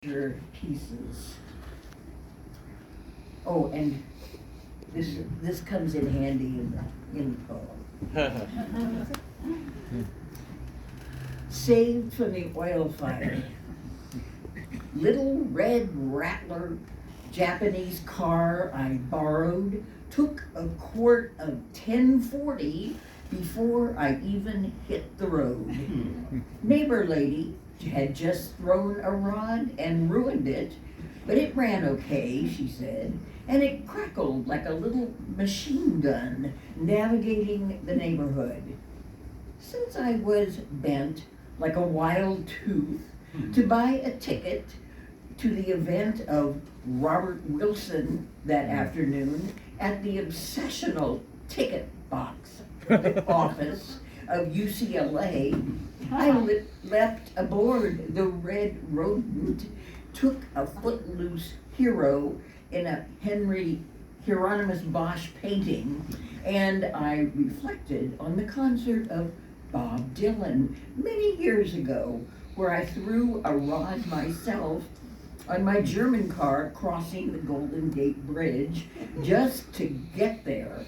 pieces. Oh, and this comes in handy in the poem. Saved from the oil fire. Little red rattler Japanese car I borrowed took a quart of 1040 before I even hit the road. Neighbor lady had just thrown a rod and ruined it, but it ran okay, she said, and it crackled like a little machine gun navigating the neighborhood. Since I was bent like a wild tooth to buy a ticket to the event of Robert Wilson that afternoon at the obsessional ticket box office of UCLA, I leapt aboard the red rodent, took a footloose hero in a Hieronymus Bosch painting, and I reflected on the concert of Bob Dylan many years ago, where I threw a rod myself on my German car crossing the Golden Gate Bridge just to get there.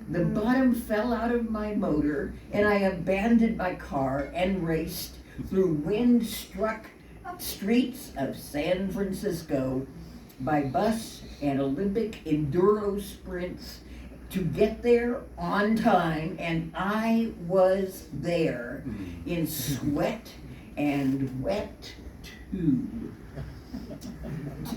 The bottom fell out of my motor and I abandoned my car and raced through wind-struck streets of San Francisco by bus and Olympic enduro sprints to get there on time, and I was there in sweat and wet too.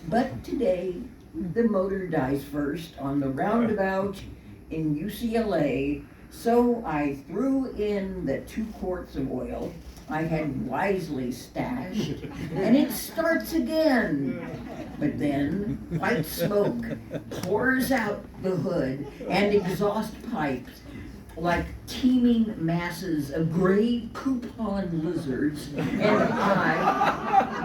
But today, the motor dies first on the roundabout in UCLA, so I threw in the 2 quarts of oil I had wisely stashed, and it starts again. But then white smoke pours out the hood and exhaust pipes like teeming masses of gray coupon lizards, and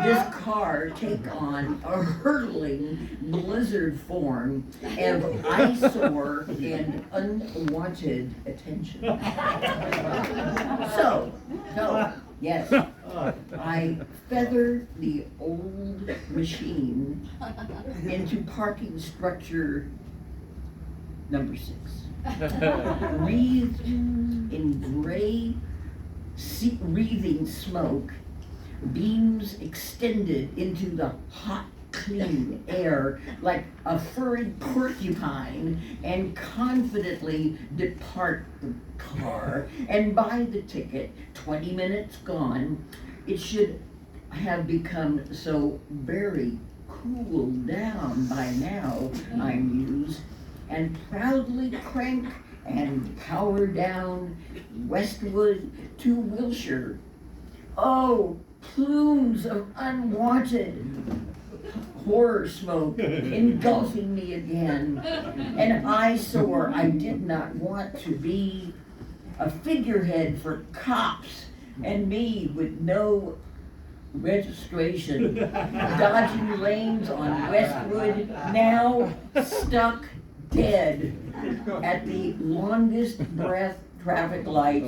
this car, take on a hurtling blizzard form of eyesore and unwanted attention. So, yes, I feathered the old machine into parking structure number 6. Wreathed in gray, wreathing smoke, beams extended into the hot, clean air like a furry porcupine, and confidently depart the car and buy the ticket. 20 minutes gone, it should have become so very cooled down by now, I muse, and proudly crank and power down westward to Wilshire. Oh, plumes of unwanted horror smoke engulfing me again. An eyesore I did not want to be, a figurehead for cops, and me with no registration, dodging lanes on Westwood, now stuck dead at the longest breath traffic light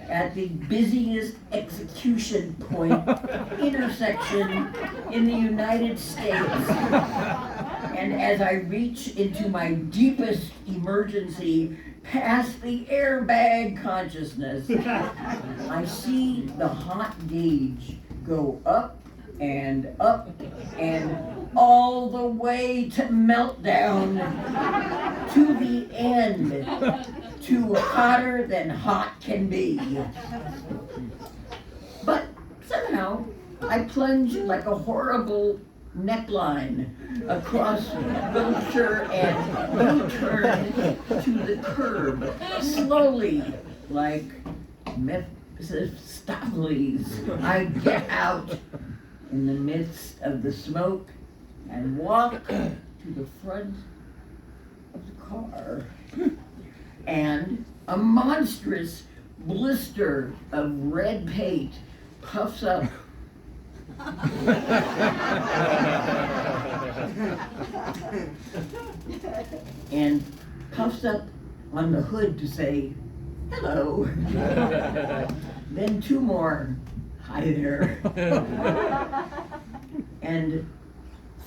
at the busiest execution point intersection in the United States. And as I reach into my deepest emergency, past the airbag consciousness, I see the hot gauge go up and all the way to meltdown, to the end, to hotter than hot can be. But somehow I plunge like a horrible neckline across Wilshire and U-turn to the curb, slowly, like Mephistopheles. I get out in the midst of the smoke and walk to the front of the car, and a monstrous blister of red paint puffs up and puffs up on the hood to say, hello. Then 2 more, hi there. and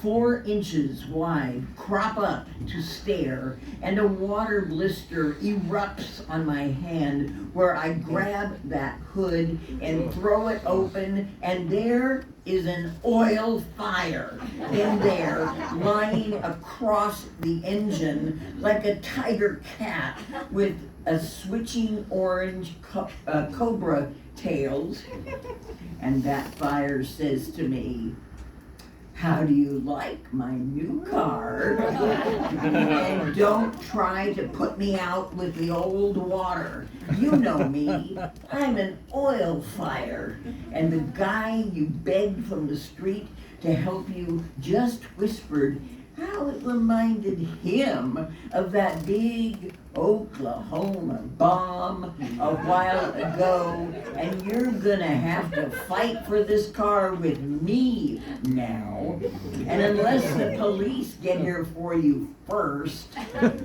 4 inches wide crop up to stare, and a water blister erupts on my hand where I grab that hood and throw it open, and there is an oil fire in there lying across the engine like a tiger cat with a switching orange cobra tails. And that fire says to me, "How do you like my new car? And don't try to put me out with the old water. You know me, I'm an oil fire." And the guy you begged from the street to help you just whispered how it reminded him of that big Oklahoma bomb a while ago, and you're gonna have to fight for this car with me now. And unless the police get here for you first. And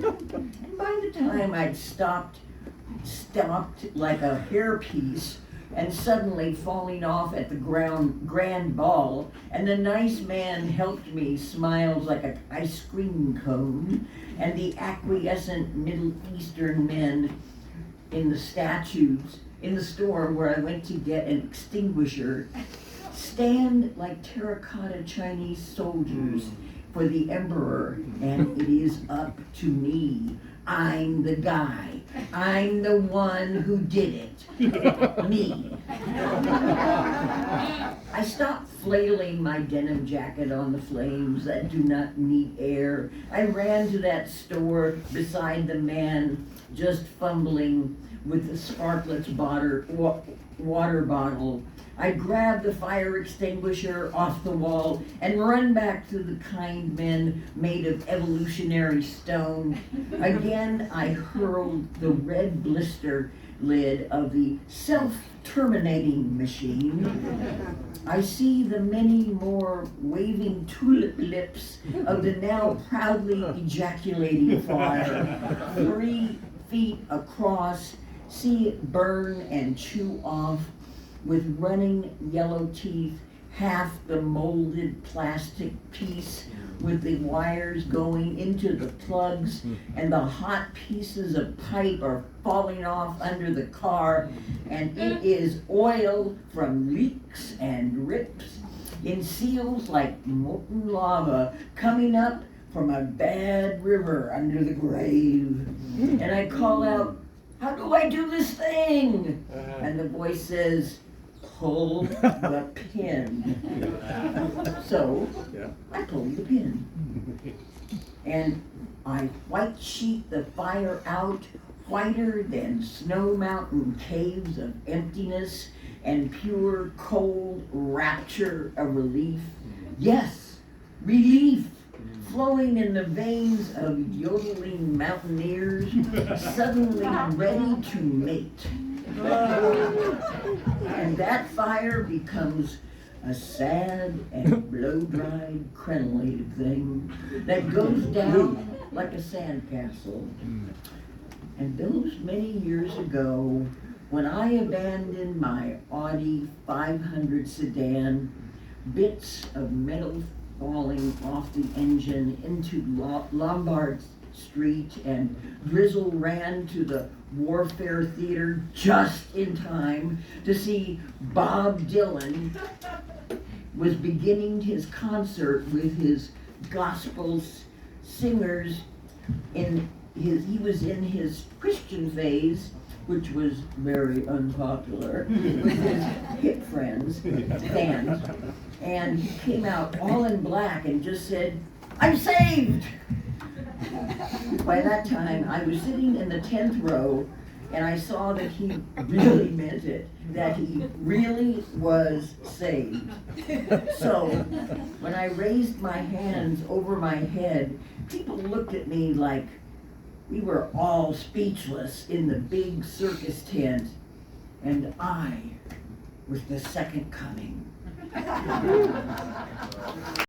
by the time I'd stopped like a hairpiece and suddenly falling off at the grand ball, and the nice man helped me smiles like an ice cream cone, and the acquiescent Middle Eastern men in the statues in the store where I went to get an extinguisher stand like terracotta Chinese soldiers for the emperor, and it is up to me. I'm the guy. I'm the one who did it. Me. I stopped flailing my denim jacket on the flames that do not need air. I ran to that store beside the man just fumbling with the Sparkletts water bottle. I grabbed the fire extinguisher off the wall and run back to the kind men made of evolutionary stone. Again, I hurled the red blister lid of the self-terminating machine. I see the many more waving tulip lips of the now proudly ejaculating fire, 3 feet across, see it burn and chew off with running yellow teeth, half the molded plastic piece with the wires going into the plugs, and the hot pieces of pipe are falling off under the car, and it is oil from leaks and rips in seals like molten lava coming up from a bad river under the grave. And I call out, "How do I do this thing?" And the voice says, "Pull the pin." So I pulled the pin, and I white sheet the fire out, whiter than snow mountain caves of emptiness and pure cold rapture of relief. Yes, relief, flowing in the veins of yodeling mountaineers, suddenly ready to mate. And that fire becomes a sad and blow-dried crenellated thing that goes down like a sandcastle. And those many years ago, when I abandoned my Audi 500 sedan, bits of metal falling off the engine into Lombard Street, and Drizzle ran to the Warfare Theater just in time to see Bob Dylan was beginning his concert with his gospel singers. He was in his Christian phase, which was very unpopular with his hip fans, and he came out all in black and just said, "I'm saved!" By that time, I was sitting in the 10th row, and I saw that he really meant it, that he really was saved. So, when I raised my hands over my head, people looked at me like we were all speechless in the big circus tent, and I was the second coming.